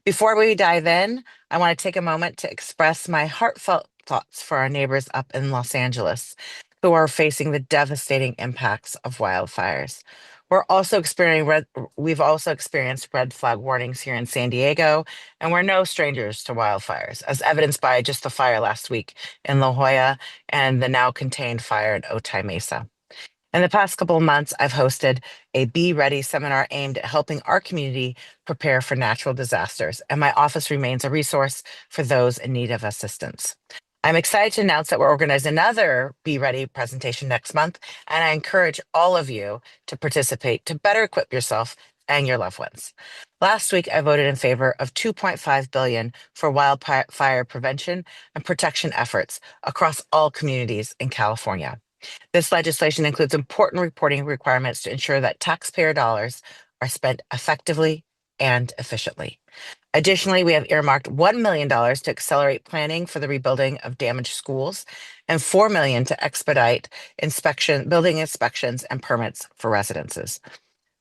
Before we dive in, I want to take a moment to express my heartfelt thoughts for our neighbors up in Los Angeles who are facing the devastating impacts of wildfires. We've also experienced red flag warnings here in San Diego, and we're no strangers to wildfires, as evidenced by just the fire last week in La Jolla and the now contained fire in Otay Mesa. In the past couple of months, I've hosted a Be Ready seminar aimed at helping our community prepare for natural disasters, and my office remains a resource for those in need of assistance. I'm excited to announce that we're organizing another Be Ready presentation next month, and I encourage all of you to participate to better equip yourself and your loved ones. Last week, I voted in favor of $2.5 billion for wildfire prevention and protection efforts across all communities in California. This legislation includes important reporting requirements to ensure that taxpayer dollars are spent effectively and efficiently. Additionally, we have earmarked $1 million to accelerate planning for the rebuilding of damaged schools and $4 million to expedite building inspections and permits for residences.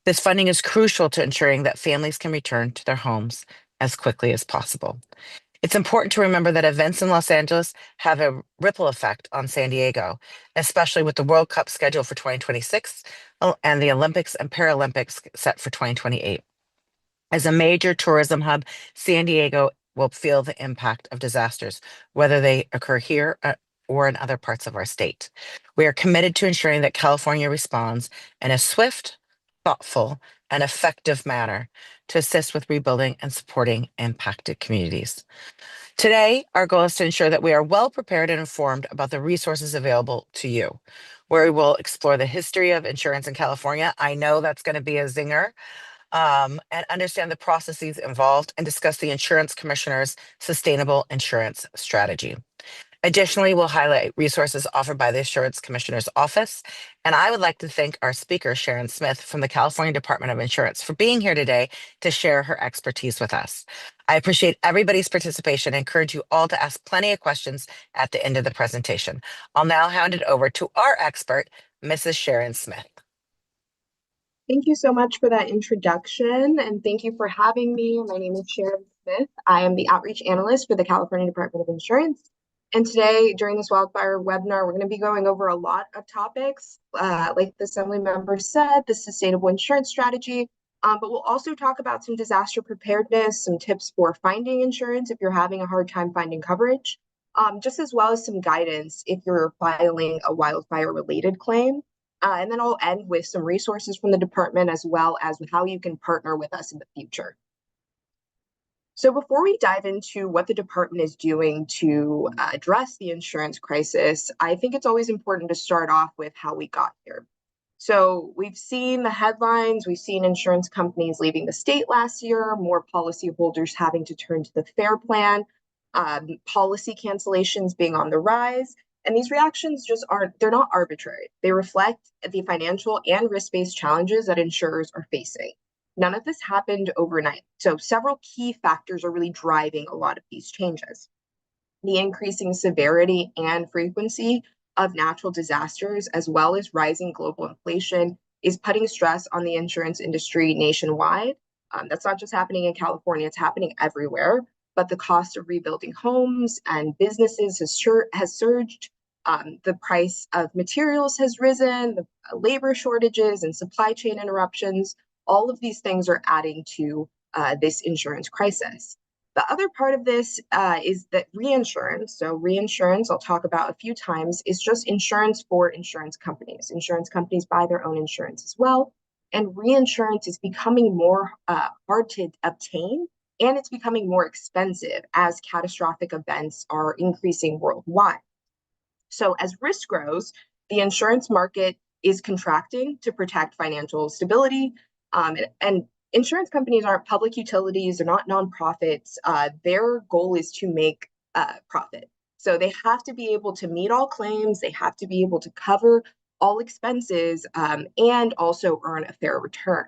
This funding is crucial to ensuring that families can return to their homes as quickly as possible. It's important to remember that events in Los Angeles have a ripple effect on San Diego, especially with the World Cup scheduled for 2026 and the Olympics and Paralympics set for 2028. As a major tourism hub, San Diego will feel the impact of disasters, whether they occur here or in other parts of our state. We are committed to ensuring that California responds in a swift, thoughtful, and effective manner to assist with rebuilding and supporting impacted communities. Today, our goal is to ensure that we are well prepared and informed about the resources available to you, where we will explore the history of insurance in California. I know that's going to be a zinger, and understand the processes involved and discuss the insurance commissioner's sustainable insurance strategy. Additionally, we'll highlight resources offered by the Insurance Commissioner's Office. And I would like to thank our speaker, Sharon Smith from the California Department of Insurance, for being here today to share her expertise with us. I appreciate everybody's participation and encourage you all to ask plenty of questions at the end of the presentation. I'll now hand it over to our expert, Mrs. Sharon Smith. Thank you so much for that introduction, and thank you for having me. My name is Sharon Smith. I am the Outreach Analyst for the California Department of Insurance. And today, during this wildfire webinar, we're going to be going over a lot of topics. Like the Assemblymember said, the sustainable insurance strategy, but we'll also talk about some disaster preparedness, some tips for finding insurance if you're having a hard time finding coverage, just as well as some guidance if you're filing a wildfire-related claim. And then I'll end with some resources from the department as well as how you can partner with us in the future. So before we dive into what the department is doing to address the insurance crisis, I think it's always important to start off with how we got here. So we've seen the headlines, we've seen insurance companies leaving the state last year, more policyholders having to turn to the FAIR plan, policy cancellations being on the rise. And these reactions they're not arbitrary. They reflect the financial and risk-based challenges that insurers are facing. None of this happened overnight. So several key factors are really driving a lot of these changes. The increasing severity and frequency of natural disasters, as well as rising global inflation, is putting stress on the insurance industry nationwide. That's not just happening in California, it's happening everywhere. But the cost of rebuilding homes and businesses has surged. The price of materials has risen, the labor shortages and supply chain interruptions. All of these things are adding to this insurance crisis. The other part of this is that reinsurance. So reinsurance, I'll talk about a few times, is just insurance for insurance companies. Insurance companies buy their own insurance as well. And reinsurance is becoming more hard to obtain, and it's becoming more expensive as catastrophic events are increasing worldwide. So as risk grows, the insurance market is contracting to protect financial stability. And insurance companies aren't public utilities, they're not nonprofits. Their goal is to make profit. So they have to be able to meet all claims, they have to be able to cover all expenses, and also earn a fair return.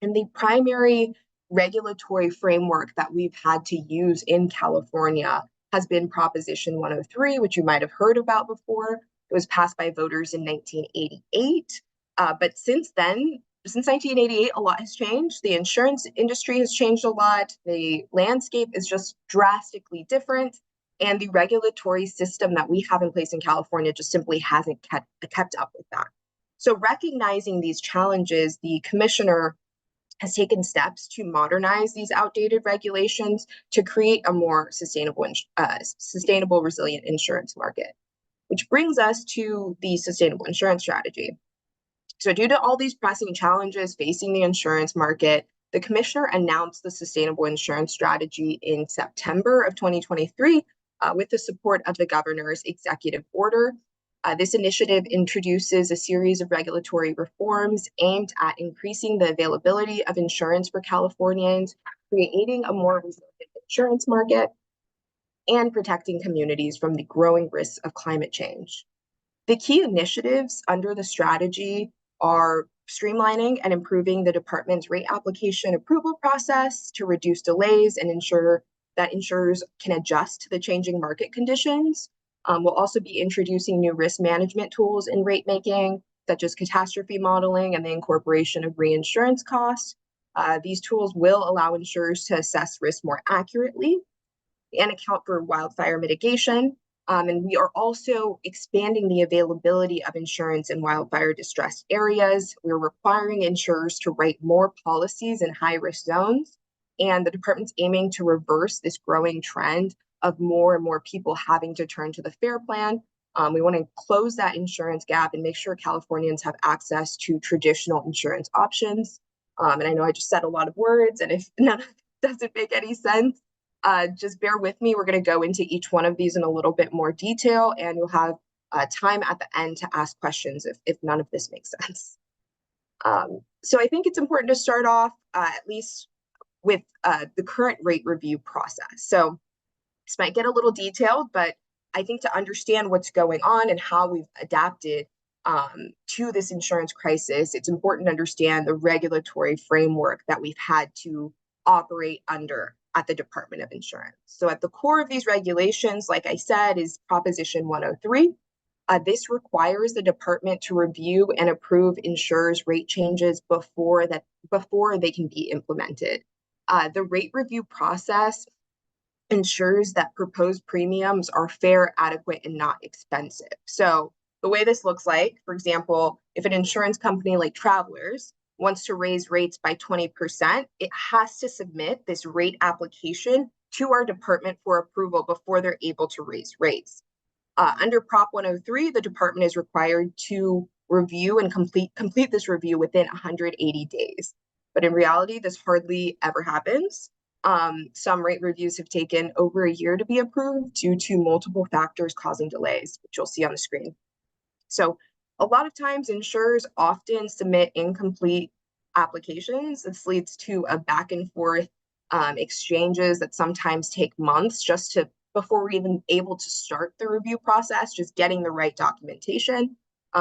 And the primary regulatory framework that we've had to use in California has been Proposition 103, which you might have heard about before. It was passed by voters in 1988. But since then, since 1988, a lot has changed. The insurance industry has changed a lot. The landscape is just drastically different. And the regulatory system that we have in place in California just simply hasn't kept up with that. So, recognizing these challenges, the commissioner has taken steps to modernize these outdated regulations to create a more sustainable, resilient insurance market, which brings us to the sustainable insurance strategy. So, due to all these pressing challenges facing the insurance market, the commissioner announced the sustainable insurance strategy in September of 2023 with the support of the governor's executive order. This initiative introduces a series of regulatory reforms aimed at increasing the availability of insurance for Californians, creating a more resilient insurance market, and protecting communities from the growing risks of climate change. The key initiatives under the strategy are streamlining and improving the department's rate application approval process to reduce delays and ensure that insurers can adjust to the changing market conditions. We'll also be introducing new risk management tools in rate making, such as catastrophe modeling and the incorporation of reinsurance costs. These tools will allow insurers to assess risk more accurately and account for wildfire mitigation. And we are also expanding the availability of insurance in wildfire distressed areas. We're requiring insurers to write more policies in high risk zones. And the department's aiming to reverse this growing trend of more and more people having to turn to the FAIR plan. We want to close that insurance gap and make sure Californians have access to traditional insurance options. And I know I just said a lot of words, and if none of it doesn't make any sense, just bear with me. We're going to go into each one of these in a little bit more detail, and you'll have time at the end to ask questions if none of this makes sense. So I think it's important to start off at least with the current rate review process. So this might get a little detailed, but I think to understand what's going on and how we've adapted to this insurance crisis, it's important to understand the regulatory framework that we've had to operate under at the Department of Insurance. So at the core of these regulations, like I said, is Proposition 103. This requires the department to review and approve insurers' rate changes before they can be implemented. The rate review process ensures that proposed premiums are fair, adequate, and not expensive. So the way this looks like, for example, if an insurance company like Travelers wants to raise rates by 20%, it has to submit this rate application to our department for approval before they're able to raise rates. Under Prop 103, the department is required to review and complete this review within 180 days. But in reality, this hardly ever happens. Some rate reviews have taken over a year to be approved due to multiple factors causing delays, which you'll see on the screen. So a lot of times insurers often submit incomplete applications. This leads to a back and forth exchanges that sometimes take months just before we're even able to start the review process, just getting the right documentation.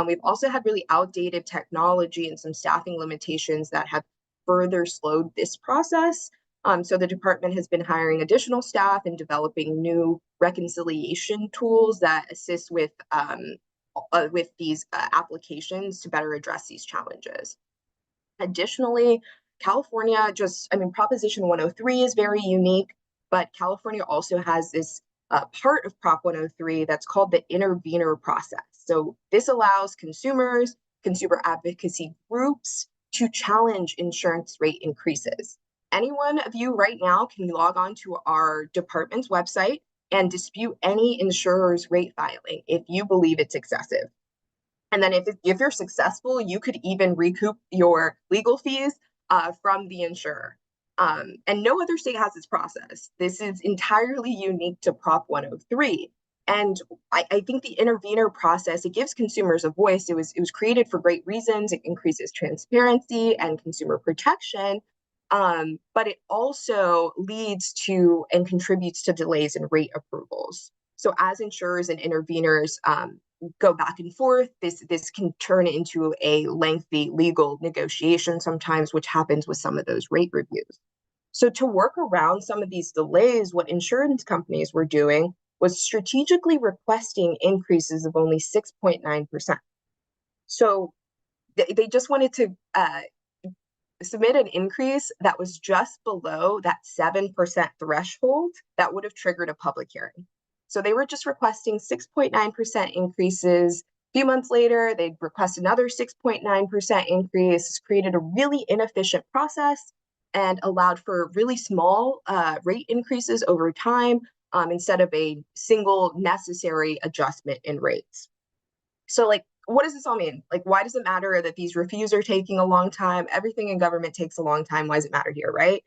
We've also had really outdated technology and some staffing limitations that have further slowed this process. So the department has been hiring additional staff and developing new reconciliation tools that assist with these applications to better address these challenges. Additionally, Proposition 103 is very unique, but California also has this part of Prop 103 that's called the intervener process. So this allows consumers, consumer advocacy groups to challenge insurance rate increases. Any one of you right now can log on to our department's website and dispute any insurer's rate filing if you believe it's excessive. And then if you're successful, you could even recoup your legal fees from the insurer. And no other state has this process. This is entirely unique to Prop 103. And I think the intervener process, it gives consumers a voice. It was created for great reasons. It increases transparency and consumer protection. But it also leads to and contributes to delays in rate approvals. So as insurers and interveners go back and forth, this can turn into a lengthy legal negotiation sometimes, which happens with some of those rate reviews. So to work around some of these delays, what insurance companies were doing was strategically requesting increases of only 6.9%. So they just wanted to submit an increase that was just below that 7% threshold that would have triggered a public hearing. So they were just requesting 6.9% increases. A few months later, they'd request another 6.9% increase, created a really inefficient process and allowed for really small rate increases over time instead of a single necessary adjustment in rates. So like, what does this all mean? Like, why does it matter that these reviews are taking a long time? Everything in government takes a long time. Why does it matter here, right?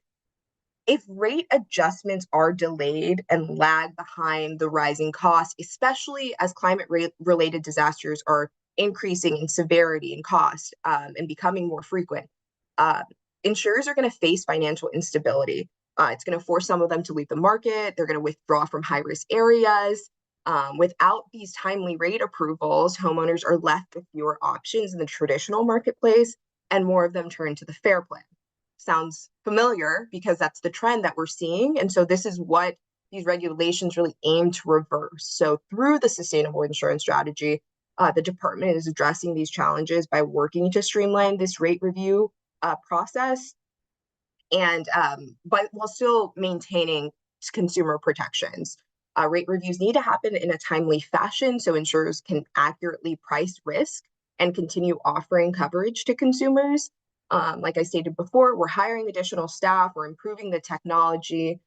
If rate adjustments are delayed and lag behind the rising costs, especially as climate-related disasters are increasing in severity and cost and becoming more frequent, uh, insurers are going to face financial instability. It's going to force some of them to leave the market. They're going to withdraw from high-risk areas. Without these timely rate approvals, homeowners are left with fewer options in the traditional marketplace, and more of them turn to the FAIR plan. Sounds familiar because that's the trend that we're seeing. And so this is what these regulations really aim to reverse. So through the sustainable insurance strategy, the department is addressing these challenges by working to streamline this rate review process, and but while still maintaining consumer protections. Rate reviews need to happen in a timely fashion so insurers can accurately price risk and continue offering coverage to consumers. Like I stated before, we're hiring additional staff, we're improving the technology,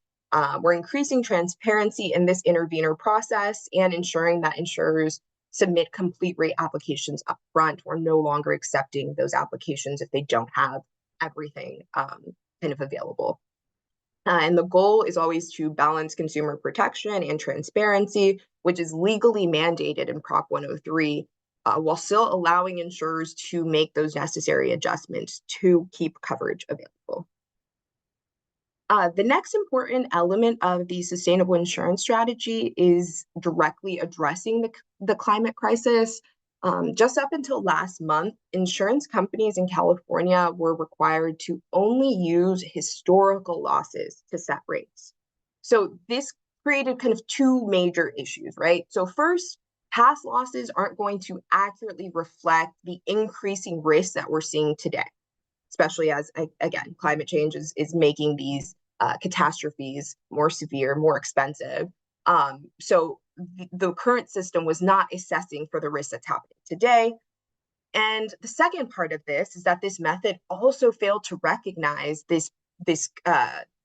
we're increasing transparency in this intervener process and ensuring that insurers submit complete rate applications up front. We're no longer accepting those applications if they don't have everything kind of available. And the goal is always to balance consumer protection and transparency, which is legally mandated in Prop 103, while still allowing insurers to make those necessary adjustments to keep coverage available. The next important element of the sustainable insurance strategy is directly addressing the climate crisis. Just up until last month, insurance companies in California were required to only use historical losses to set rates. So this created kind of two major issues, right? So first, past losses aren't going to accurately reflect the increasing risks that we're seeing today, especially as, again, climate change is making these catastrophes more severe, more expensive. So the current system was not assessing for the risk that's happening today. And the second part of this is that this method also failed to recognize this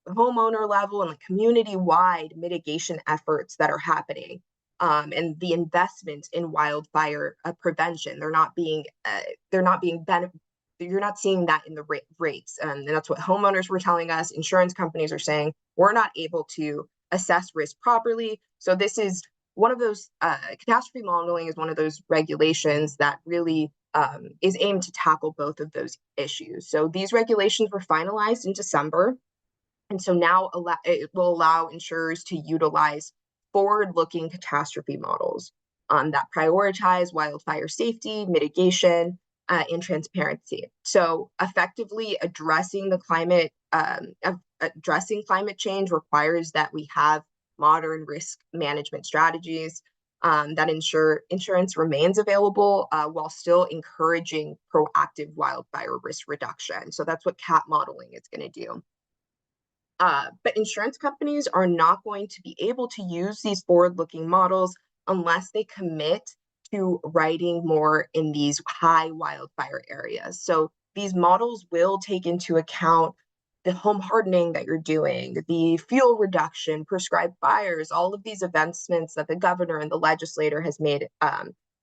homeowner level and the community-wide mitigation efforts that are happening, and the investment in wildfire prevention. They're not being you're not seeing that in the rates. And that's what homeowners were telling us. Insurance companies are saying we're not able to assess risk properly. So this is one of those, catastrophe modeling is one of those regulations that really is aimed to tackle both of those issues. So these regulations were finalized in December. And so now it will allow insurers to utilize forward-looking catastrophe models that prioritize wildfire safety, mitigation, and transparency. So effectively addressing climate change requires that we have modern risk management strategies that ensure insurance remains available while still encouraging proactive wildfire risk reduction. So that's what CAT modeling is going to do. But insurance companies are not going to be able to use these forward-looking models unless they commit to writing more in these high wildfire areas. So these models will take into account the home hardening that you're doing, the fuel reduction, prescribed fires, all of these advancements that the governor and the legislator has made.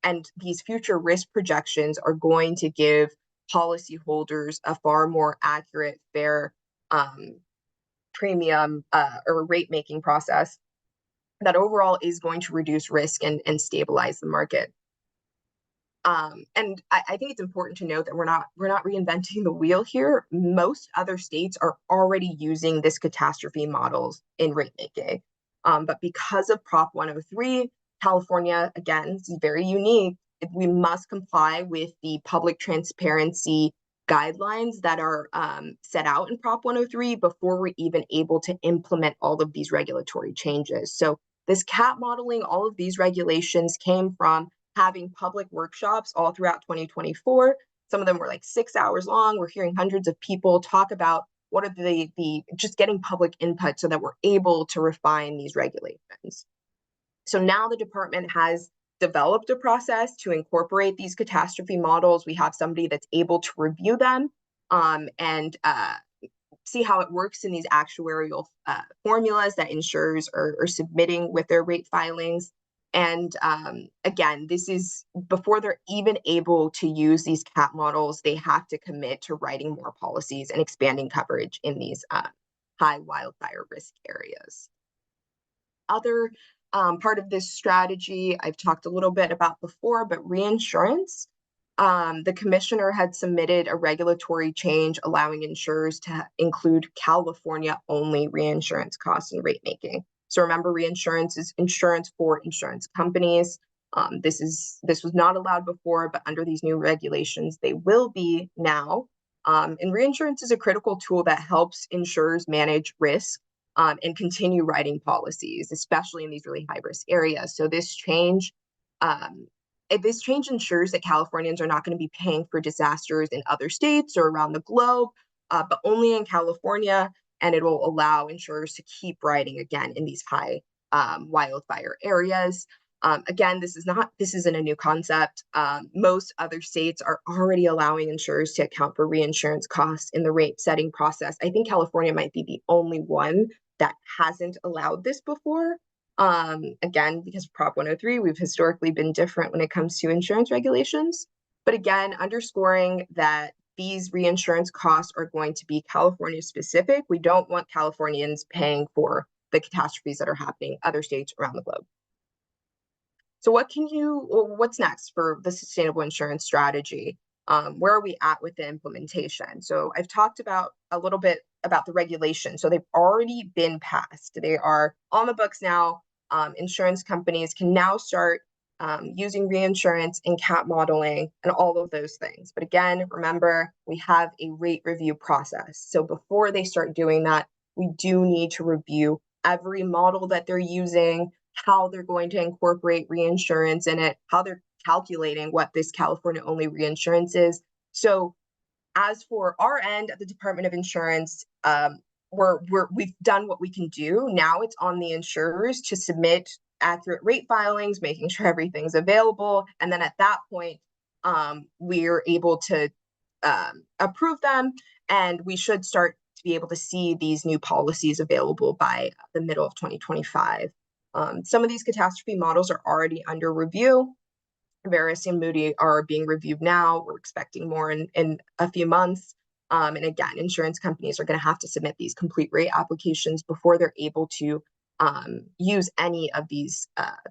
And these future risk projections are going to give policyholders a far more accurate, fair premium or rate making process that overall is going to reduce risk and stabilize the market. And I think it's important to note that we're not reinventing the wheel here. Most other states are already using this catastrophe models in rate making. But because of Prop 103, California, again, is very unique. We must comply with the public transparency guidelines that are set out in Prop 103 before we're even able to implement all of these regulatory changes. So this CAT modeling, all of these regulations came from having public workshops all throughout 2024 Some of them were like 6 hours long. We're hearing hundreds of people talk about what are the just getting public input so that we're able to refine these regulations. So now the department has developed a process to incorporate these catastrophe models. We have somebody that's able to review them and see how it works in these actuarial formulas that insurers are submitting with their rate filings. And again, this is before they're even able to use these CAT models, they have to commit to writing more policies and expanding coverage in these high wildfire risk areas. Other part of this strategy I've talked a little bit about before, but reinsurance. The commissioner had submitted a regulatory change allowing insurers to include California-only reinsurance costs in rate making. So remember, reinsurance is insurance for insurance companies. This was not allowed before, but under these new regulations, they will be now. And reinsurance is a critical tool that helps insurers manage risk and continue writing policies, especially in these really high risk areas. So this change ensures that Californians are not going to be paying for disasters in other states or around the globe, but only in California, and it will allow insurers to keep writing again in these high wildfire areas. Again, this isn't a new concept. Most other states are already allowing insurers to account for reinsurance costs in the rate setting process. I think California might be the only one that hasn't allowed this before. Again, because of Prop 103, we've historically been different when it comes to insurance regulations. But again, underscoring that these reinsurance costs are going to be California specific. We don't want Californians paying for the catastrophes that are happening in other states around the globe. So what's next for the sustainable insurance strategy? Where are we at with the implementation? So I've talked about a little bit about the regulation. So they've already been passed. They are on the books now. Insurance companies can now start using reinsurance and CAT modeling and all of those things. But again, remember, we have a rate review process. So before they start doing that, we do need to review every model that they're using, how they're going to incorporate reinsurance in it, how they're calculating what this California only reinsurance is. So as for our end at the Department of Insurance, we've done what we can do. Now it's on the insurers to submit accurate rate filings, making sure everything's available. And then at that point, we're able to approve them, and we should start to be able to see these new policies available by the middle of 2025. Some of these catastrophe models are already under review. Verisk and Moody are being reviewed now. We're expecting more in a few months. And again, insurance companies are going to have to submit these complete rate applications before they're able to use any of these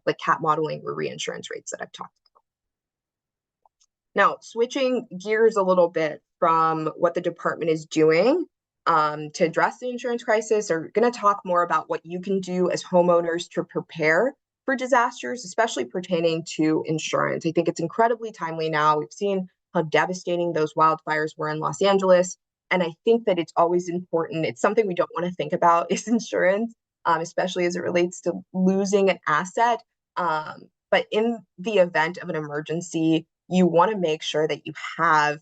like CAT modeling or reinsurance rates that I've talked about. Now, switching gears a little bit from what the department is doing to address the insurance crisis, we're going to talk more about what you can do as homeowners to prepare for disasters, especially pertaining to insurance. I think it's incredibly timely now. We've seen how devastating those wildfires were in Los Angeles. And I think that it's always important. It's something we don't want to think about is insurance, especially as it relates to losing an asset. But in the event of an emergency, you want to make sure that you have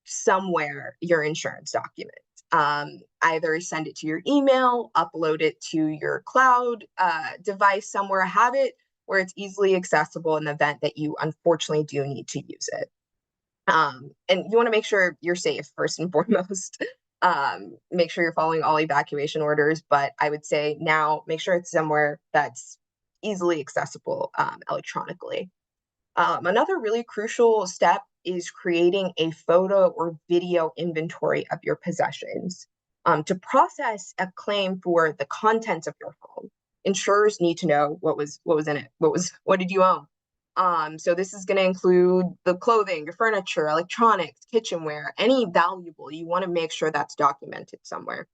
somewhere your insurance document. Either send it to your email, upload it to your cloud device somewhere, have it where it's easily accessible in the event that you unfortunately do need to use it. And you want to make sure you're safe first and foremost. Make sure you're following all evacuation orders, but I would say now make sure it's somewhere that's easily accessible electronically. Another really crucial step is creating a photo or video inventory of your possessions. To process a claim for the contents of your home, insurers need to know what was in it. What did you own? So this is going to include the clothing, your furniture, electronics, kitchenware, any valuable. You want to make sure that's documented somewhere.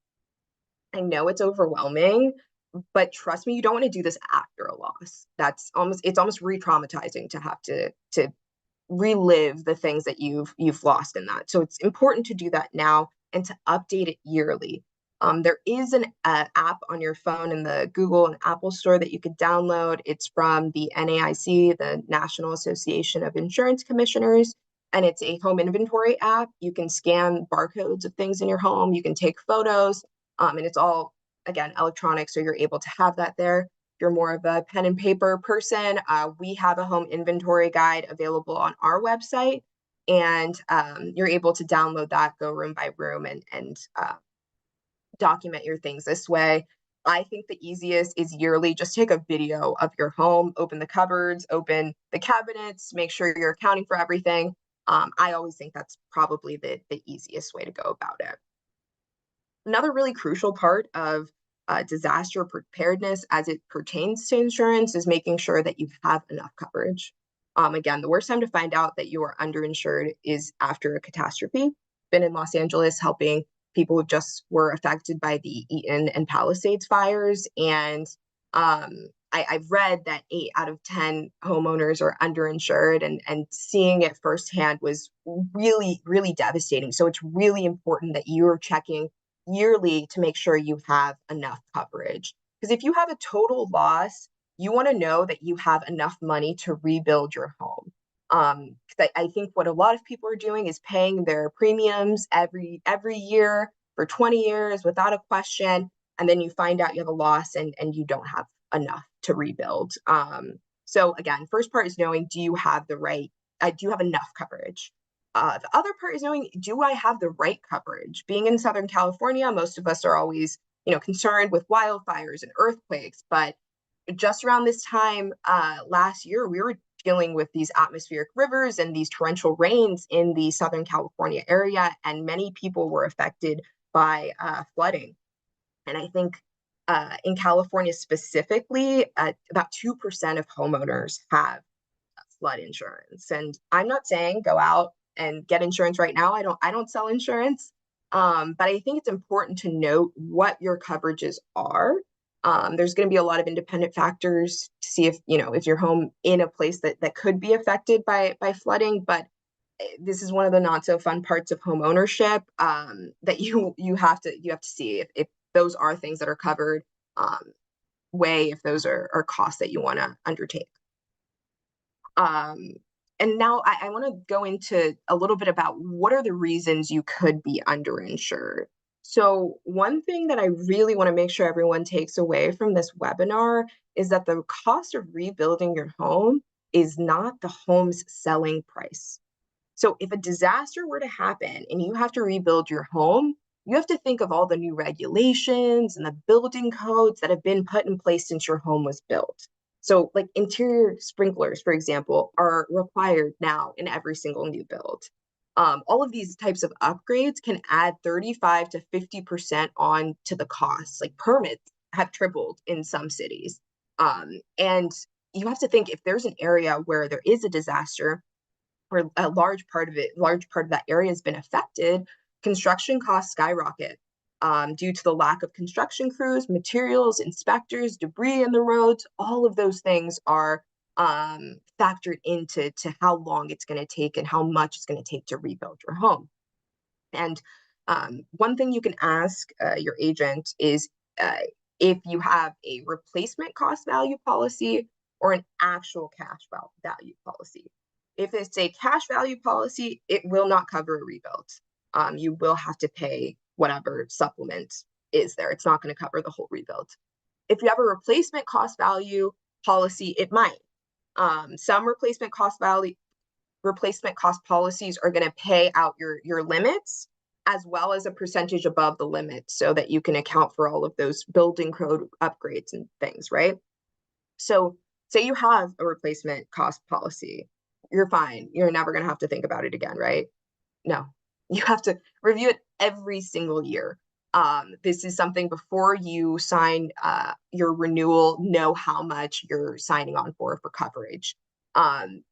I know it's overwhelming, but trust me, you don't want to do this after a loss. It's almost re-traumatizing to have to relive the things that you've lost in that. So it's important to do that now and to update it yearly. There is an app on your phone in the Google and Apple store that you could download. It's from the NAIC, the National Association of Insurance Commissioners. and it's a home inventory app. You can scan barcodes of things in your home. You can take photos, and it's all, again, electronic, so you're able to have that there. If you're more of a pen and paper person, we have a home inventory guide available on our website, and you're able to download that, go room by room, and document your things this way. I think the easiest is yearly. Just take a video of your home, open the cupboards, open the cabinets, make sure you're accounting for everything. I always think that's probably the easiest way to go about it. Another really crucial part of disaster preparedness as it pertains to insurance is making sure that you have enough coverage. Again, the worst time to find out that you are underinsured is after a catastrophe. Been in Los Angeles helping people who just were affected by the Eaton and Palisades fires. And I've read that 8 out of 10 homeowners are underinsured, and seeing it firsthand was really, really devastating. So it's really important that you're checking yearly to make sure you have enough coverage. Because if you have a total loss, you want to know that you have enough money to rebuild your home. I think what a lot of people are doing is paying their premiums every year for 20 years without a question, and then you find out you have a loss and you don't have enough to rebuild. So again, first part is knowing, do you have enough coverage? The other part is knowing, do I have the right coverage? Being in Southern California, most of us are always, concerned with wildfires and earthquakes, but just around this time last year, we were dealing with these atmospheric rivers and these torrential rains in the Southern California area, and many people were affected by flooding. And I think in California specifically, about 2% of homeowners have flood insurance. And I'm not saying go out and get insurance right now. I don't sell insurance. But I think it's important to note what your coverages are. There's going to be a lot of independent factors to see if your home in a place that could be affected by flooding. But this is one of the not so fun parts of home ownership, that you have to see if those are things that are covered, weigh if those are costs that you want to undertake. Um, and now I want to go into a little bit about what are the reasons you could be underinsured. So one thing that I really want to make sure everyone takes away from this webinar is that the cost of rebuilding your home is not the home's selling price. So if a disaster were to happen and you have to rebuild your home, you have to think of all the new regulations and the building codes that have been put in place since your home was built. So like interior sprinklers, for example, are required now in every single new build. All of these types of upgrades can add 35 to 50% on to the costs. Like permits have tripled in some cities. And you have to think, if there's an area where there is a disaster, or a large part of that area has been affected, construction costs skyrocket due to the lack of construction crews, materials, inspectors, debris in the roads. All of those things are factored into how long it's going to take and how much it's going to take to rebuild your home. And one thing you can ask your agent is if you have a replacement cost value policy or an actual cash value policy. If it's a cash value policy, it will not cover a rebuild. You will have to pay whatever supplement is there. It's not going to cover the whole rebuild. If you have a replacement cost value policy, it might. Some replacement cost policies are going to pay out your limits as well as a percentage above the limit so that you can account for all of those building code upgrades and things, right? So say you have a replacement cost policy, you're fine. You're never going to have to think about it again, right? No, you have to review it every single year. This is something before you sign your renewal, know how much you're signing on for coverage.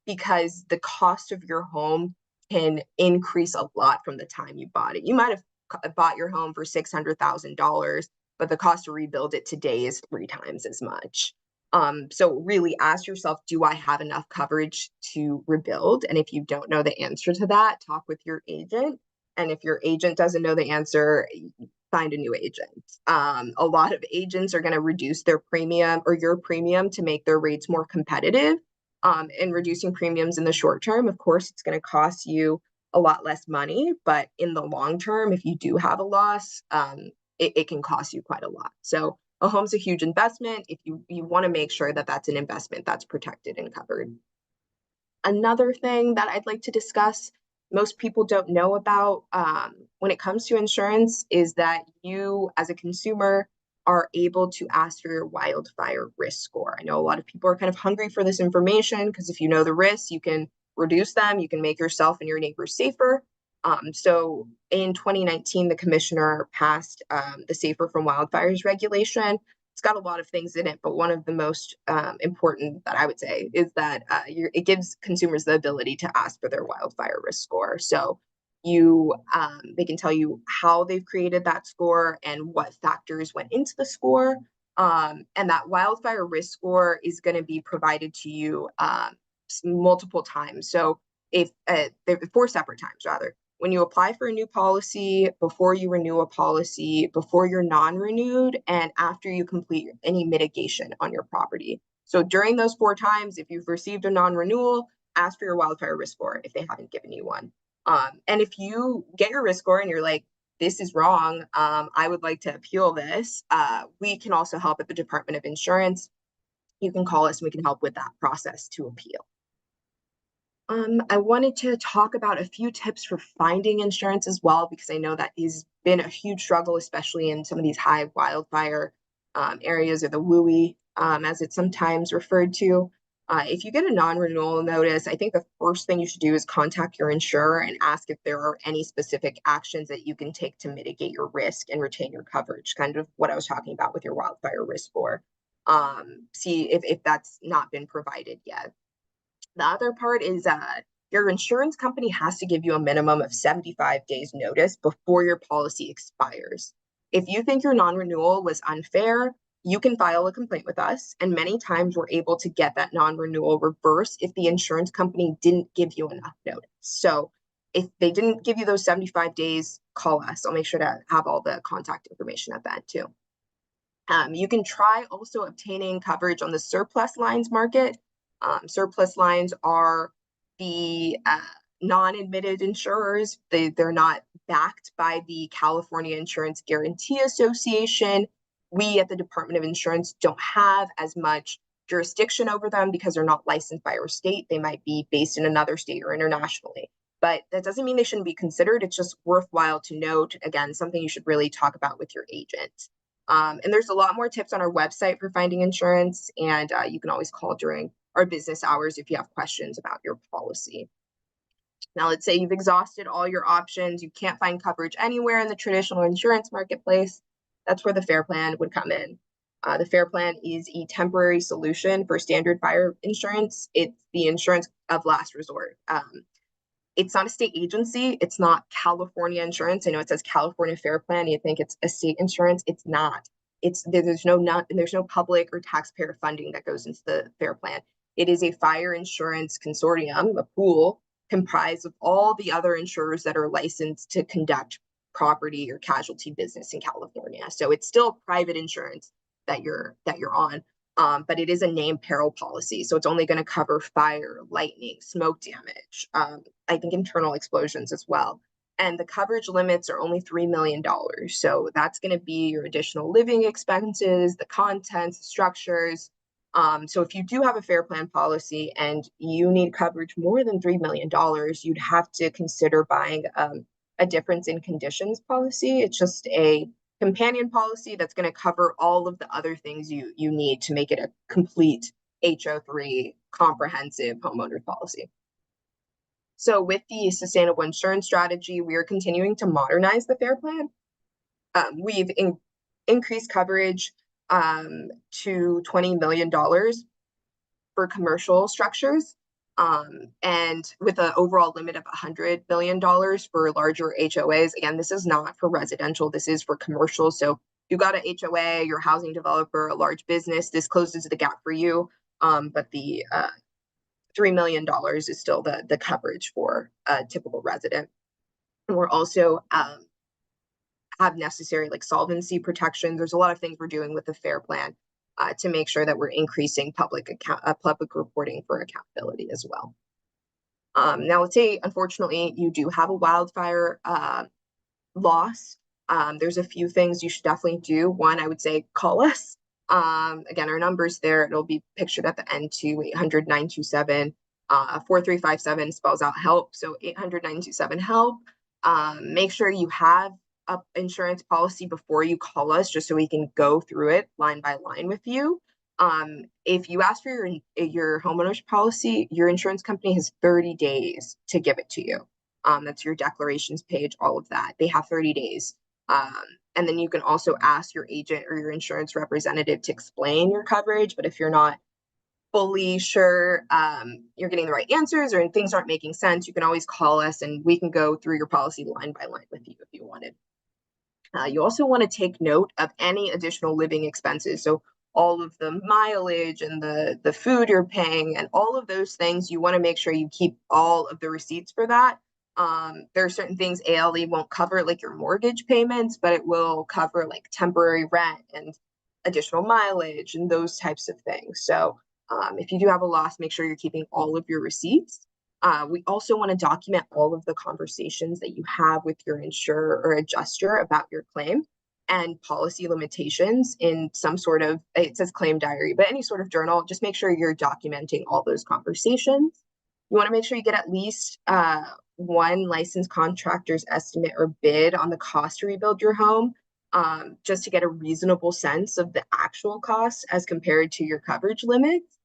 Because the cost of your home can increase a lot from the time you bought it. You might have bought your home for $600,000, but the cost to rebuild it today is 3 times as much. So really ask yourself, do I have enough coverage to rebuild? And if you don't know the answer to that, talk with your agent. And if your agent doesn't know the answer, find a new agent. A lot of agents are going to reduce their premium or your premium to make their rates more competitive. and reducing premiums in the short term. Of course, it's going to cost you a lot less money, but in the long term, if you do have a loss, it can cost you quite a lot. So a home's a huge investment. If you want to make sure that that's an investment that's protected and covered. Another thing that I'd like to discuss, most people don't know about when it comes to insurance, is that you, as a consumer, are able to ask for your wildfire risk score. I know a lot of people are kind of hungry for this information because if you know the risks, you can reduce them, you can make yourself and your neighbors safer. So in 2019, the commissioner passed the Safer from Wildfires regulation. It's got a lot of things in it, but one of the most important that I would say is that it gives consumers the ability to ask for their wildfire risk score. So they can tell you how they've created that score and what factors went into the score. And that wildfire risk score is going to be provided to you multiple times. So if there are 4 separate times rather, when you apply for a new policy, before you renew a policy, before you're non-renewed, and after you complete any mitigation on your property. So during those 4 times, if you've received a non-renewal, ask for your wildfire risk score if they haven't given you one. And if you get your risk score and you're like, this is wrong, I would like to appeal this, we can also help at the Department of Insurance. You can call us and we can help with that process to appeal. I wanted to talk about a few tips for finding insurance as well, because I know that has been a huge struggle, especially in some of these high wildfire areas, or the WUI, as it's sometimes referred to. If you get a non-renewal notice, I think the first thing you should do is contact your insurer and ask if there are any specific actions that you can take to mitigate your risk and retain your coverage, kind of what I was talking about with your wildfire risk score. See if that's not been provided yet. The other part is your insurance company has to give you a minimum of 75 days notice before your policy expires. If you think your non-renewal was unfair, you can file a complaint with us. And many times we're able to get that non-renewal reversed if the insurance company didn't give you enough notice. So if they didn't give you those 75 days, call us. I'll make sure to have all the contact information at that too. You can try also obtaining coverage on the surplus lines market. Surplus lines are the non-admitted insurers. They're not backed by the California Insurance Guarantee Association. We at the Department of Insurance don't have as much jurisdiction over them because they're not licensed by our state. They might be based in another state or internationally. But that doesn't mean they shouldn't be considered. It's just worthwhile to note, again, something you should really talk about with your agent. And there's a lot more tips on our website for finding insurance, and you can always call during our business hours if you have questions about your policy. Now, let's say you've exhausted all your options, you can't find coverage anywhere in the traditional insurance marketplace. That's where the FAIR Plan would come in. The FAIR Plan is a temporary solution for standard fire insurance. It's the insurance of last resort. It's not a state agency. It's not California insurance. I know it says California Fair Plan. You think it's a state insurance. It's not. There's no public or taxpayer funding that goes into the Fair Plan. It is a fire insurance consortium, a pool comprised of all the other insurers that are licensed to conduct property or casualty business in California. So it's still private insurance that you're on. But it is a named peril policy. So it's only going to cover fire, lightning, smoke damage, I think internal explosions as well. And the coverage limits are only $3 million. So that's going to be your additional living expenses, the contents, the structures. So if you do have a FAIR Plan policy and you need coverage more than $3 million, you'd have to consider buying a difference in conditions policy. It's just a companion policy that's going to cover all of the other things you need to make it a complete HO3 comprehensive homeowners policy. So with the sustainable insurance strategy, we are continuing to modernize the FAIR Plan. We've increased coverage to $20 million for commercial structures, and with an overall limit of $100 million for larger HOAs. Again, this is not for residential, this is for commercial. So you got a HOA, your housing developer, a large business, this closes the gap for you. But the $3 million is still the coverage for a typical resident. And we're also have necessary like solvency protection. There's a lot of things we're doing with the FAIR Plan to make sure that we're increasing public reporting for accountability as well. Now, let's say, unfortunately, you do have a wildfire loss. There's a few things you should definitely do. One, I would say call us. Again, our number's there. It'll be pictured at the end too, 800-927. 4357 spells out help. So 800-927-HELP. Make sure you have an insurance policy before you call us, just so we can go through it line by line with you. If you ask for your homeowner's policy, your insurance company has 30 days to give it to you. That's your declarations page, all of that. They have 30 days. And then you can also ask your agent or your insurance representative to explain your coverage. But if you're not fully sure you're getting the right answers or things aren't making sense, you can always call us and we can go through your policy line by line with you if you wanted. You also want to take note of any additional living expenses. So all of the mileage and the food you're paying and all of those things, you want to make sure you keep all of the receipts for that. There are certain things ALE won't cover, like your mortgage payments, but it will cover like temporary rent and additional mileage and those types of things. So if you do have a loss, make sure you're keeping all of your receipts. We also want to document all of the conversations that you have with your insurer or adjuster about your claim and policy limitations in some sort of, it says claim diary, but any sort of journal. Just make sure you're documenting all those conversations. You want to make sure you get at least one licensed contractor's estimate or bid on the cost to rebuild your home, just to get a reasonable sense of the actual costs as compared to your coverage limits.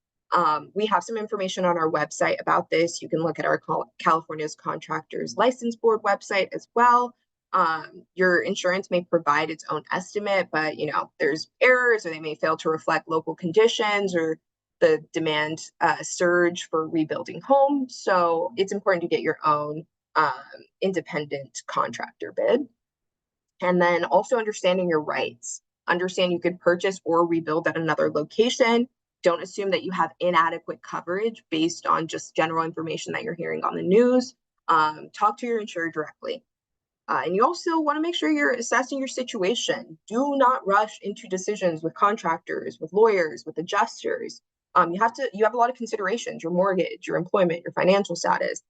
We have some information on our website about this. You can look at our California's Contractors License Board website as well. Your insurance may provide its own estimate, but there's errors, or they may fail to reflect local conditions or the demand surge for rebuilding homes. So it's important to get your own independent contractor bid. And then also understanding your rights. Understand you could purchase or rebuild at another location. Don't assume that you have inadequate coverage based on just general information that you're hearing on the news. Talk to your insurer directly. And you also want to make sure you're assessing your situation. Do not rush into decisions with contractors, with lawyers, with adjusters. You have a lot of considerations: your mortgage, your employment, your financial status.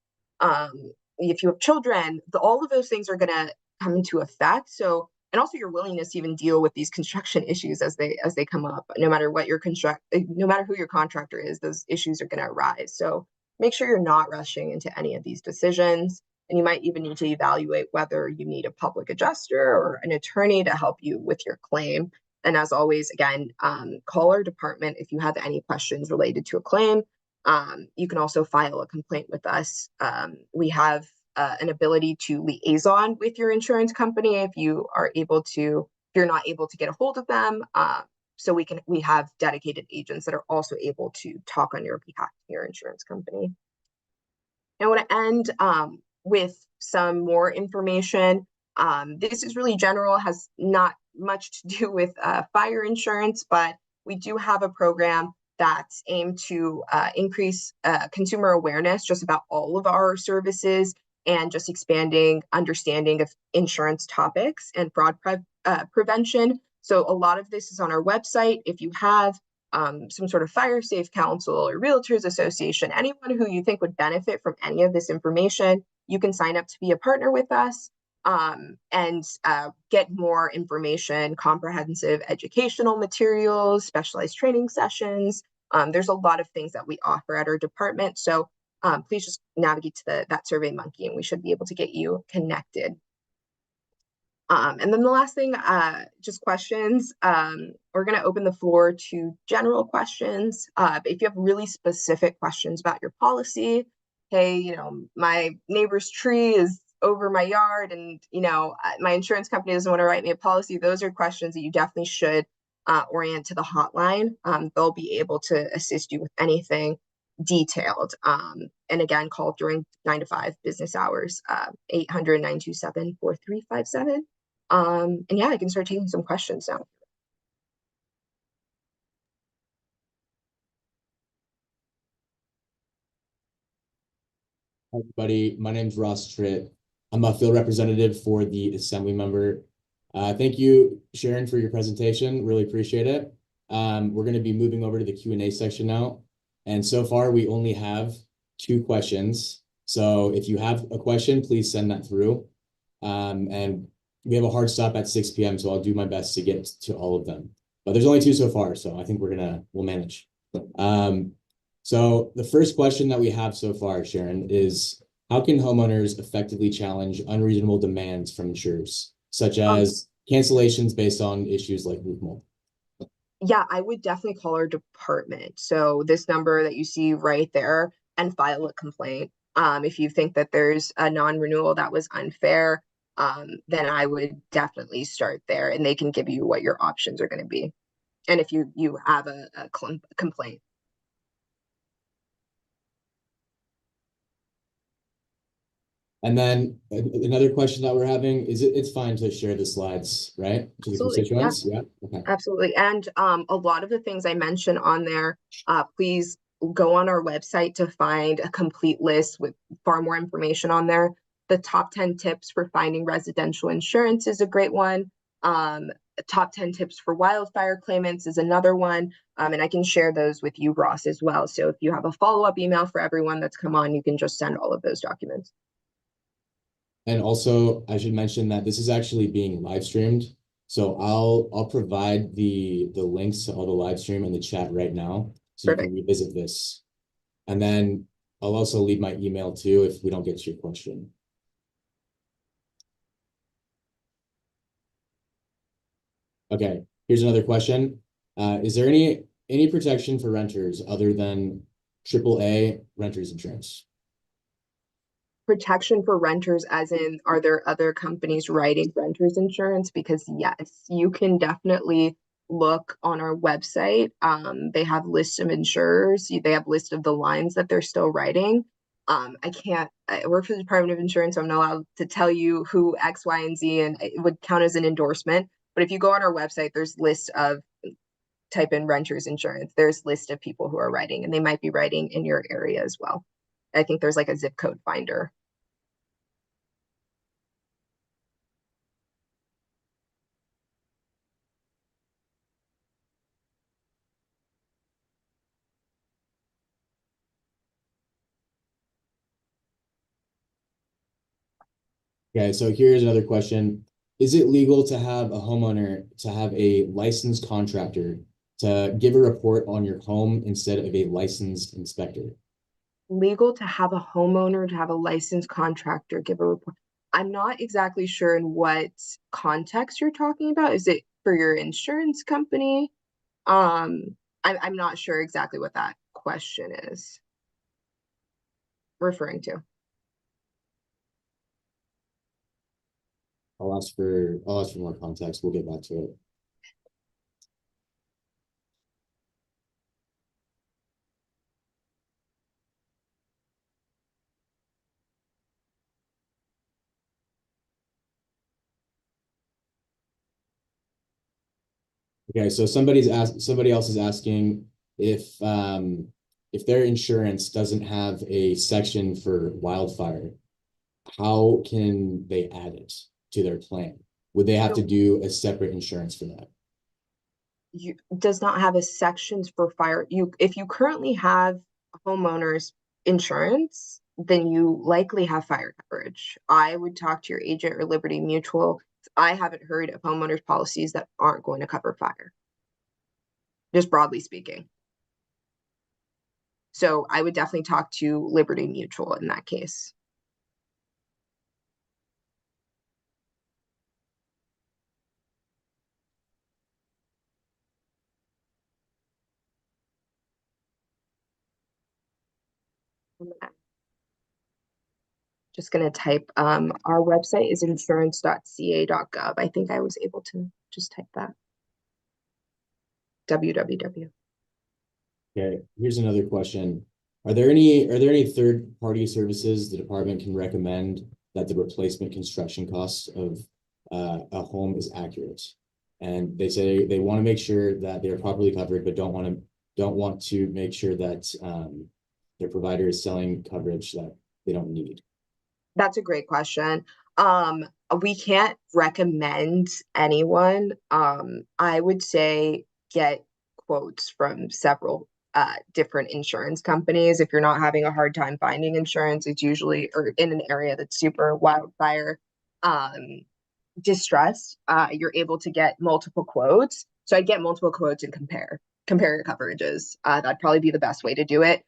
If you have children, all of those things are going to come into effect. So, and also your willingness to even deal with these construction issues as they come up. No matter what no matter who your contractor is, those issues are going to arise. So make sure you're not rushing into any of these decisions. And you might even need to evaluate whether you need a public adjuster or an attorney to help you with your claim. And as always, again, call our department if you have any questions related to a claim. You can also file a complaint with us. We have an ability to liaison with your insurance company if you're not able to get a hold of them. So we have dedicated agents that are also able to talk on your behalf to your insurance company. I want to end with some more information. This is really general, has not much to do with fire insurance, but we do have a program that's aimed to increase consumer awareness just about all of our services and just expanding understanding of insurance topics and fraud prevention. So a lot of this is on our website. If you have some sort of fire safe council or realtors association, anyone who you think would benefit from any of this information, you can sign up to be a partner with us and get more information, comprehensive educational materials, specialized training sessions. There's a lot of things that we offer at our department. So please just navigate to that SurveyMonkey and we should be able to get you connected. And then the last thing, just questions. We're going to open the floor to general questions. But if you have really specific questions about your policy, hey, my neighbor's tree is over my yard and, my insurance company doesn't want to write me a policy. Those are questions that you definitely should orient to the hotline. They'll be able to assist you with anything detailed. And again, call during 9 to 5 business hours, 800-927-4357. And yeah, I can start taking some questions now. Hi, everybody. My name is Ross Tritt. I'm a field representative for the Assemblymember. Thank you, Sharon, for your presentation. Really appreciate it. we're going to be moving over to the Q&A section now. And so far, we only have 2 questions. So if you have a question, please send that through. And we have a hard stop at 6 p.m., so I'll do my best to get to all of them. But there's only 2 so far, so I think we'll manage. So the first question that we have so far, Sharon, is how can homeowners effectively challenge unreasonable demands from insurers, such as cancellations based on issues like roof mold? Yeah, I would definitely call our department. So this number that you see right there, and file a complaint. If you think that there's a non-renewal that was unfair, then I would definitely start there, and they can give you what your options are going to be. And if you have a complaint. And then another question that we're having is it's fine to share the slides, right? To the Absolutely, constituents? Yeah. Okay. absolutely. And a lot of the things I mentioned on there, please go on our website to find a complete list with far more information on there. The top 10 tips for finding residential insurance is a great one. Top 10 tips for wildfire claimants is another one. And I can share those with you, Ross, as well. So if you have a follow-up email for everyone that's come on, you can just send all of those documents. And also, I should mention that this is actually being live streamed. So I'll provide the links to all the live stream in the chat right now, so you can revisit this. And then I'll also leave my email too if we don't get to your question. Okay, here's another question. Is there any protection for renters other than AAA renters insurance? Protection for renters, as in, are there other companies writing renters insurance? Because yes, you can definitely look on our website. They have lists of insurers. They have list of the lines that they're still writing. I work for the Department of Insurance, so I'm not allowed to tell you who X, Y, and Z, and it would count as an endorsement. But if you go on our website, there's lists of, type in renters insurance, there's list of people who are writing, and they might be writing in your area as well. I think there's like a zip code finder. Okay, so here's another question. Is it legal to have a homeowner to have a licensed contractor to give a report on your home instead of a licensed inspector? Legal to have a homeowner to have a licensed contractor give a report? I'm not exactly sure in what context you're talking about. Is it for your insurance company? I'm not sure exactly what that question is referring to. I'll ask for more context. We'll get back to it. Okay, so somebody else is asking if their insurance doesn't have a section for wildfire, how can they add it to their plan? Would they have to do a separate insurance for that? Does not have a sections for fire. If you currently have homeowners insurance, then you likely have fire coverage. I would talk to your agent or Liberty Mutual. I haven't heard of homeowners policies that aren't going to cover fire, just broadly speaking. So I would definitely talk to Liberty Mutual in that case. Just going to type, our website is insurance.ca.gov. I think I was able to just type that. www. Okay, here's another question. Are there any third-party services the department can recommend that the replacement construction costs of a home is accurate? And they say they want to make sure that they are properly covered, but don't want to make sure that their provider is selling coverage that they don't need. That's a great question. We can't recommend anyone. I would say get quotes from several different insurance companies. If you're not having a hard time finding insurance, it's usually or in an area that's super wildfire distressed, you're able to get multiple quotes. So I'd get multiple quotes and compare your coverages. That'd probably be the best way to do it.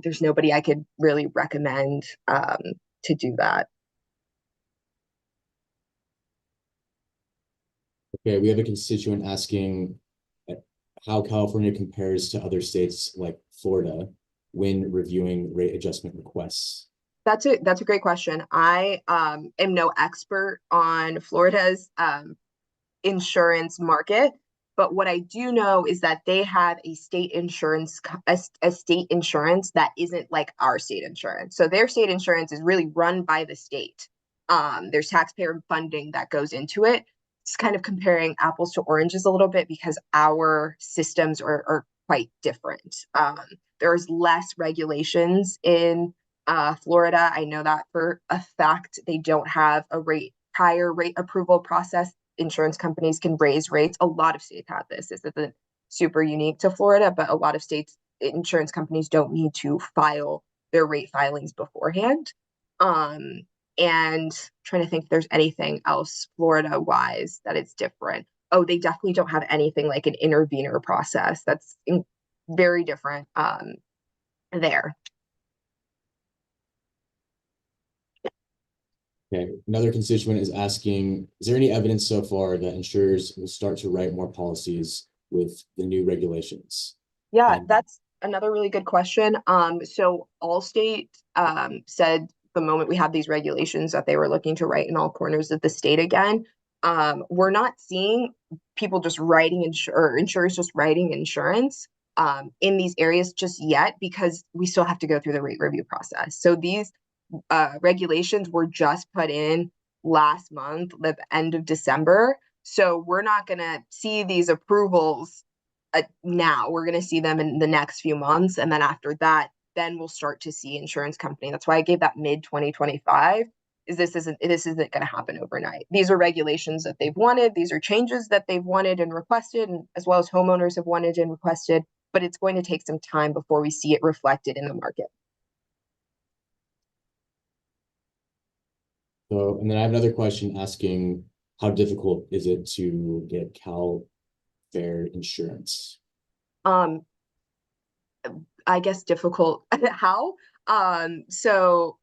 There's nobody I could really recommend to do that. Okay, we have a constituent asking how California compares to other states like Florida when reviewing rate adjustment requests. That's a great question. I am no expert on Florida's insurance market, but what I do know is that they have a state insurance a state insurance that isn't like our state insurance. So their state insurance is really run by the state. There's taxpayer funding that goes into it. It's kind of comparing apples to oranges a little bit because our systems are quite different. There's less regulations in Florida. I know that for a fact. They don't have a prior rate approval process. Insurance companies can raise rates. A lot of states have this. This isn't super unique to Florida, but a lot of states, insurance companies don't need to file their rate filings beforehand. And trying to think if there's anything else Florida wise that it's different. Oh, they definitely don't have anything like an intervener process. That's very different there. Okay, another constituent is asking, is there any evidence so far that insurers will start to write more policies with the new regulations? Yeah, And that's another really good question. So Allstate said the moment we had these regulations that they were looking to write in all corners of the state again. We're not seeing people just writing or insurers just writing insurance in these areas just yet because we still have to go through the rate review process. So these regulations were just put in last month, the end of December. So we're not going to see these approvals now. We're going to see them in the next few months. And then after that, then we'll start to see insurance company. That's why I gave that mid 2025 is this isn't going to happen overnight. These are regulations that they've wanted. These are changes that they've wanted and requested, and as well as homeowners have wanted and requested, but it's going to take some time before we see it reflected in the market. so, and then I have another question asking, how difficult is it to get Cal Fair insurance? I guess difficult. How? So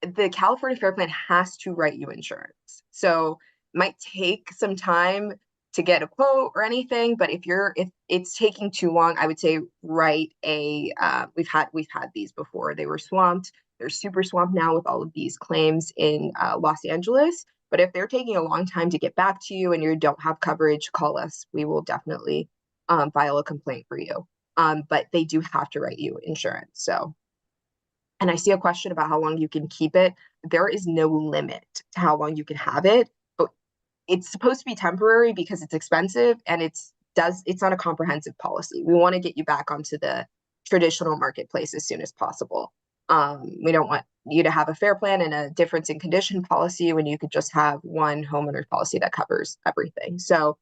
the California Fair Plan has to write you insurance. So it might take some time to get a quote or anything, but if it's taking too long, I would say write a we've had these before. They were swamped. They're super swamped now with all of these claims in Los Angeles. But if they're taking a long time to get back to you and you don't have coverage, call us. We will definitely file a complaint for you. But they do have to write you insurance. So, and I see a question about how long you can keep it. There is no limit to how long you can have it, but it's supposed to be temporary because it's expensive and it's not a comprehensive policy. We want to get you back onto the traditional marketplace as soon as possible. We don't want you to have a fair plan and a difference in condition policy when you could just have one homeowner policy that covers everything. So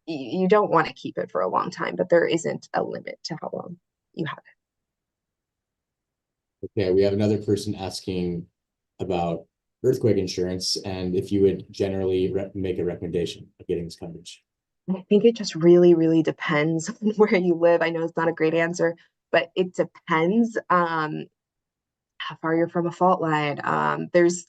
you don't want to keep it for a long time, but there isn't a limit to how long you have it. Okay, we have another person asking about earthquake insurance and if you would generally make a recommendation of getting this coverage. I think it just really, really depends on where you live. I know it's not a great answer, but it depends how far you're from a fault line. There's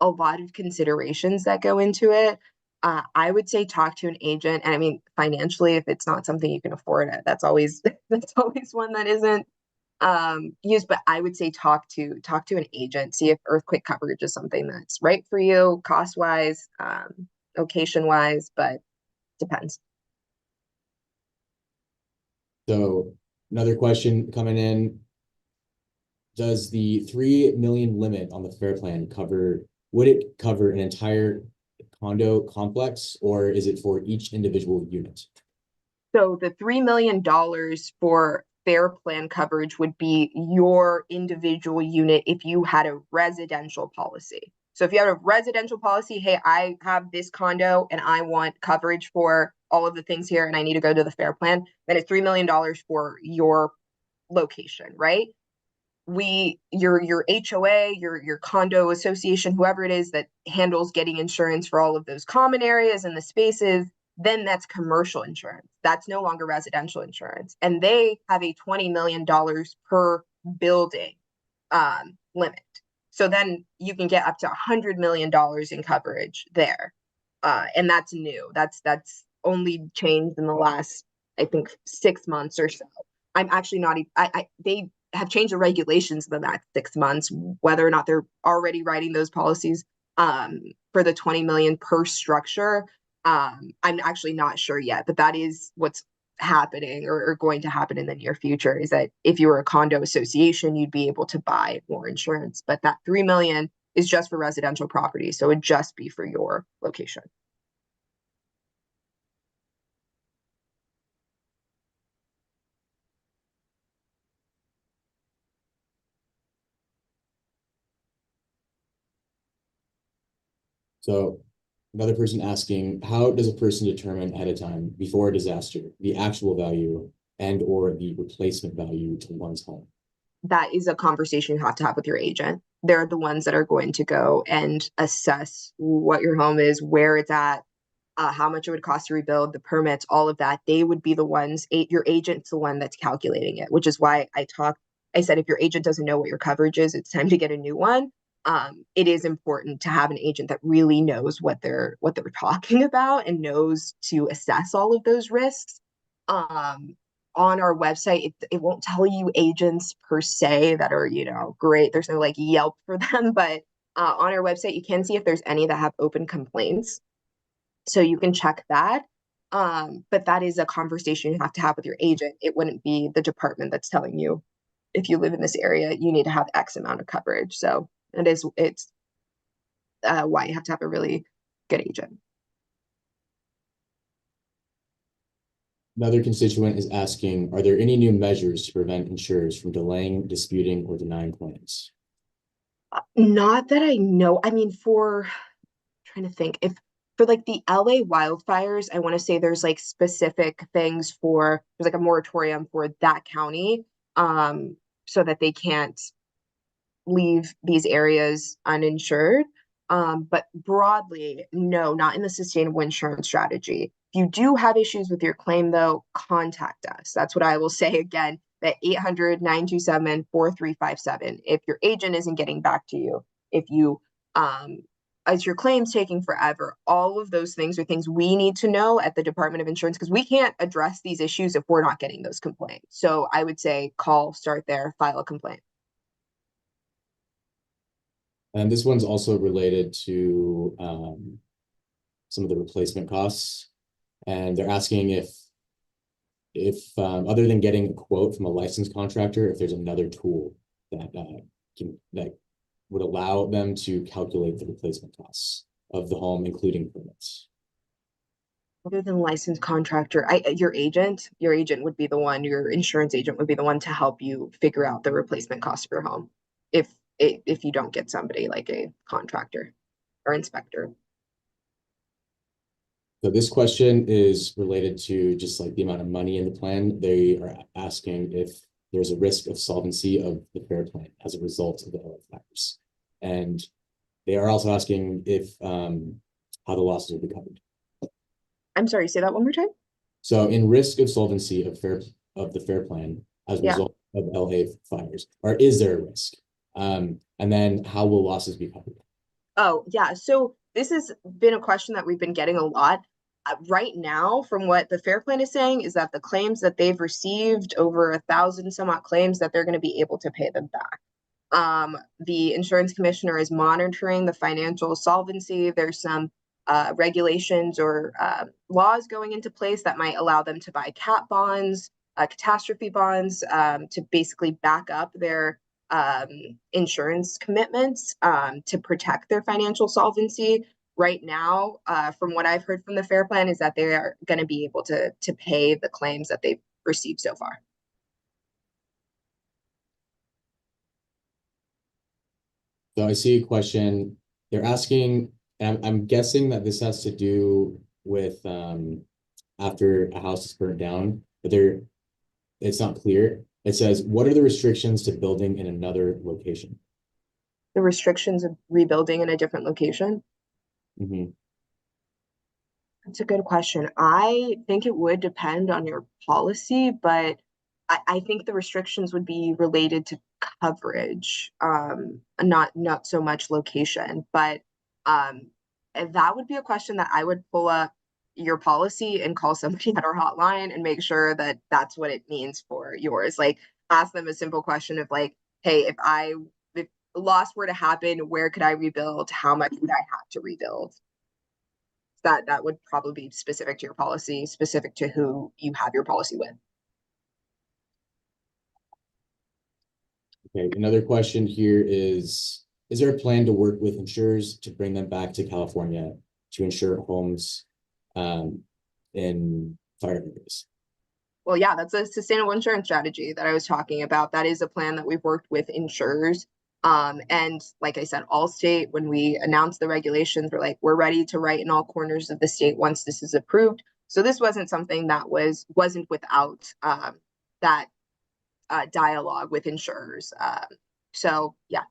a lot of considerations that go into it. I would say talk to an agent. And I mean, financially, if it's not something you can afford, that's always one that isn't used. But I would say talk to an agent, see if earthquake coverage is something that's right for you, cost wise, location wise, but depends. So another question coming in. Does the 3 million limit on the FAIR plan would it cover an entire condo complex or is it for each individual unit? So the $3 million for fair plan coverage would be your individual unit if you had a residential policy. So if you have a residential policy, hey, I have this condo and I want coverage for all of the things here and I need to go to the FAIR plan, then it's $3 million for your location, right? Your HOA, your condo association, whoever it is that handles getting insurance for all of those common areas and the spaces, then that's commercial insurance. That's no longer residential insurance. And they have a $20 million per building limit. So then you can get up to $100 million in coverage there. And that's new. That's only changed in the last, I think, 6 months or so. I'm actually not even, they have changed the regulations in the last 6 months, whether or not they're already writing those policies for the 20 million per structure. I'm actually not sure yet, but that is what's happening or going to happen in the near future, is that if you were a condo association, you'd be able to buy more insurance. But that 3 million is just for residential property. So it'd just be for your location. So another person asking, how does a person determine ahead of time before a disaster, the actual value and or the replacement value to one's home? That is a conversation you have to have with your agent. They're the ones that are going to go and assess what your home is, where it's at, how much it would cost to rebuild, the permits, all of that. They would be the ones, your agent's the one that's calculating it, which is why I said, if your agent doesn't know what your coverage is, it's time to get a new one. It is important to have an agent that really knows what they're talking about and knows to assess all of those risks. On our website, it won't tell you agents per se that are, great. There's no like Yelp for them, but on our website, you can see if there's any that have open complaints. So you can check that. But that is a conversation you have to have with your agent. It wouldn't be the department that's telling you, if you live in this area, you need to have X amount of coverage. So it's why you have to have a really good agent. Another constituent is asking, are there any new measures to prevent insurers from delaying, disputing, or denying claims? Not that I know. I mean, trying to think, if for like the LA wildfires, I want to say there's like specific things there's like a moratorium for that county, so that they can't leave these areas uninsured. But broadly, no, not in the sustainable insurance strategy. If you do have issues with your claim, though, contact us. That's what I will say again, that 800-927-4357. If your agent isn't getting back to you, if you, as your claim's taking forever, all of those things are things we need to know at the Department of Insurance, because we can't address these issues if we're not getting those complaints. So I would say call, start there, file a complaint. And this one's also related to some of the replacement costs. And they're asking if other than getting a quote from a licensed contractor, if there's another tool that would allow them to calculate the replacement costs of the home, including permits. Other than licensed contractor, your agent would be the one, your insurance agent would be the one to help you figure out the replacement cost of your home, if you don't get somebody like a contractor or inspector. So this question is related to just like the amount of money in the plan. They are asking if there's a risk of solvency of the FAIR plan as a result of the LA fires. And they are also asking if how the losses will be covered. I'm sorry, say that one more time. So in risk of solvency of the FAIR plan as a result of LA fires, or is there a risk? And then how will losses be covered? Oh, yeah. So this has been a question that we've been getting a lot. Right now, from what the FAIR plan is saying, is that the claims that they've received, over 1,000 some odd claims, that they're going to be able to pay them back. The insurance commissioner is monitoring the financial solvency. There's some regulations or laws going into place that might allow them to buy cat bonds, catastrophe bonds, to basically back up their insurance commitments, to protect their financial solvency. Right now, from what I've heard from the FAIR plan, is that they are going to be able to pay the claims that they've received so far. So I see a question. They're asking, and I'm guessing that this has to do with after a house is burnt down, but it's not clear. It says, what are the restrictions to building in another location? The restrictions of rebuilding in a different location. Mhm. That's a good question. I think it would depend on your policy, but I think the restrictions would be related to coverage, not so much location. But and that would be a question that I would pull up your policy and call somebody at our hotline and make sure that that's what it means for yours. Like ask them a simple question of like, hey, if loss were to happen, where could I rebuild? How much would I have to rebuild? That would probably be specific to your policy, specific to who you have your policy with. Okay, another question here is there a plan to work with insurers to bring them back to California to insure homes in fire areas? Well, yeah, that's a sustainable insurance strategy that I was talking about. That is a plan that we've worked with insurers. And like I said, Allstate, when we announced the regulations, we're ready to write in all corners of the state once this is approved. So this wasn't something that wasn't without that dialogue with insurers. So yeah.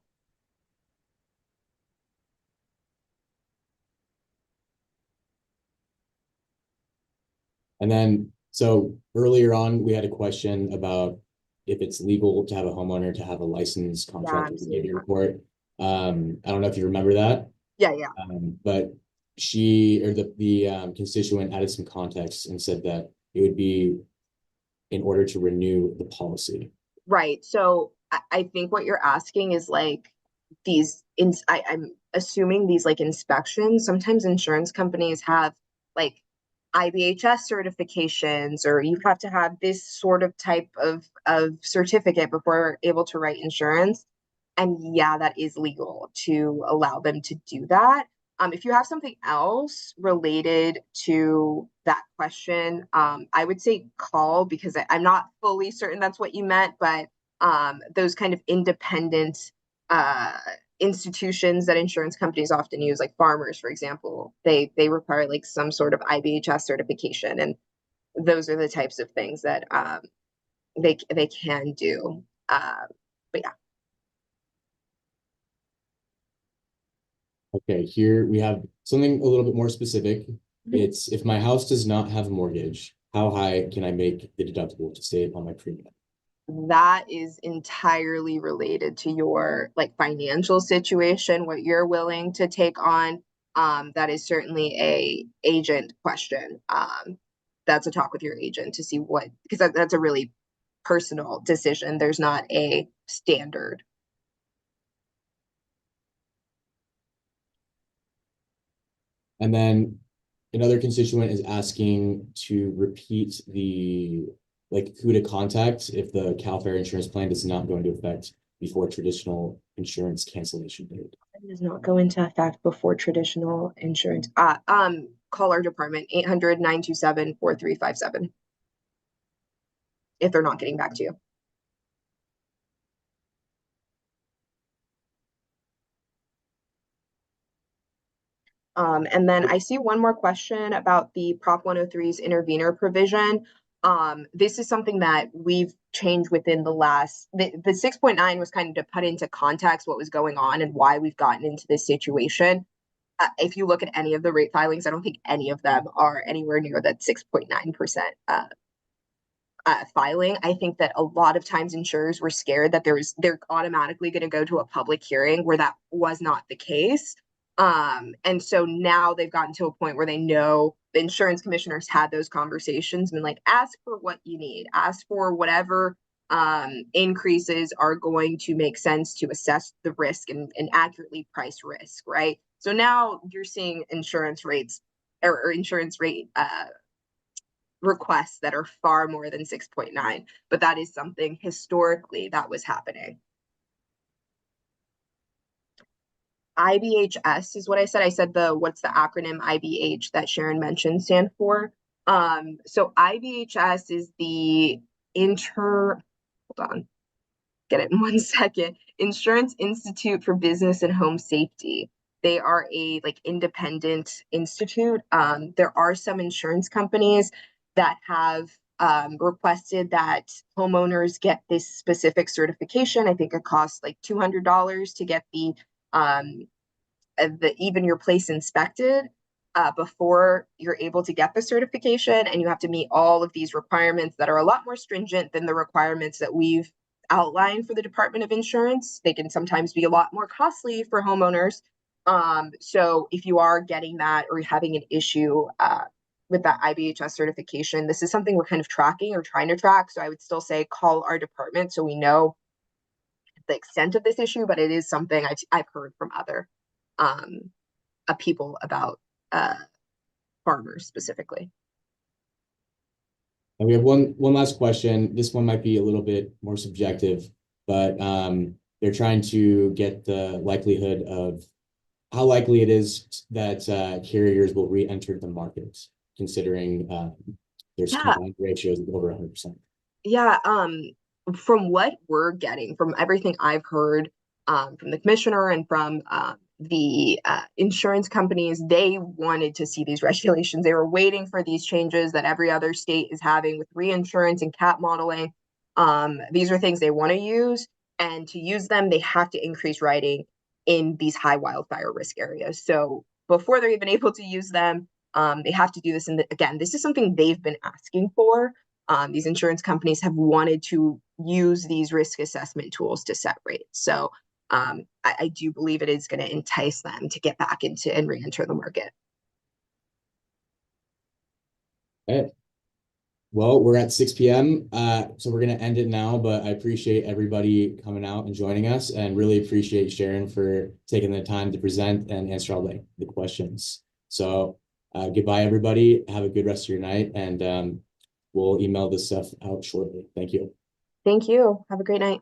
And then, so earlier on, we had a question about if it's legal to have a homeowner to have a licensed Yeah, contractor I'm to give seeing you a that. report. I don't know if you remember that, Yeah. but she or the constituent added some context and said that it would be in order to renew the policy. Right. So I think what you're asking is like I'm assuming these like inspections. Sometimes insurance companies have like IBHS certifications, or you have to have this sort of type of certificate before able to write insurance. And yeah, that is legal to allow them to do that. If you have something else related to that question, I would say call because I'm not fully certain that's what you meant, but those kind of independent uh, institutions that insurance companies often use, like Farmers, for example, they require like some sort of IBHS certification, and those are the types of things that they can do. But yeah. Okay, here we have something a little bit more specific. It's if my house does not have a mortgage, how high can I make the deductible to save on my premium? That is entirely related to your like financial situation, what you're willing to take on. That is certainly a agent question. That's a talk with your agent to see what, because that's a really personal decision. There's not a standard. And then another constituent is asking to repeat the like who to contact if the Cal Fair insurance plan does not go into effect before traditional insurance cancellation date. It does not go into effect before traditional insurance. Call our department 800-927-4357 if they're not getting back to you. And then I see one more question about the Prop 103's intervener provision. This is something that we've changed within the 6.9 was kind of to put into context what was going on and why we've gotten into this situation. If you look at any of the rate filings, I don't think any of them are anywhere near that 6.9% filing. I think that a lot of times insurers were scared that they're automatically going to go to a public hearing where that was not the case. And so now they've gotten to a point where they know the insurance commissioners had those conversations and like, ask for what you need, ask for whatever increases are going to make sense to assess the risk and accurately price risk, right? So now you're seeing insurance rates or insurance rate requests that are far more than 6.9, but that is something historically that was happening. IBHS is what I said. I said what's the acronym IBH that Sharon mentioned stand for? So IBHS is the hold on, get it in 1 second. Insurance Institute for Business and Home Safety. They are a like independent institute. There are some insurance companies that have requested that homeowners get this specific certification. I think it costs like $200 to get even your place inspected before you're able to get the certification, and you have to meet all of these requirements that are a lot more stringent than the requirements that we've outlined for the Department of Insurance. They can sometimes be a lot more costly for homeowners. So if you are getting that or having an issue with that IBHS certification, this is something we're kind of tracking or trying to track. So I would still say call our department so we know the extent of this issue, but it is something I've heard from other people about farmers specifically. And we have one last question. This one might be a little bit more subjective, but they're trying to get the likelihood of how likely it is that carriers will re-enter the market, considering there's combined ratios of over 100%. Yeah, from what we're getting, from everything I've heard from the commissioner and from the insurance companies, they wanted to see these regulations. They were waiting for these changes that every other state is having with reinsurance and cat modeling. These are things they want to use, and to use them, they have to increase writing in these high wildfire risk areas. So before they're even able to use them, they have to do this. And again, this is something they've been asking for. These insurance companies have wanted to use these risk assessment tools to set rates. So I do believe it is going to entice them to get back into and re-enter the market. Okay. Well, we're at 6 p.m. So we're going to end it now, but I appreciate everybody coming out and joining us, and really appreciate Sharon for taking the time to present and answer all the questions. So goodbye, everybody. Have a good rest of your night, and we'll email this stuff out shortly. Thank you. Thank you. Have a great night.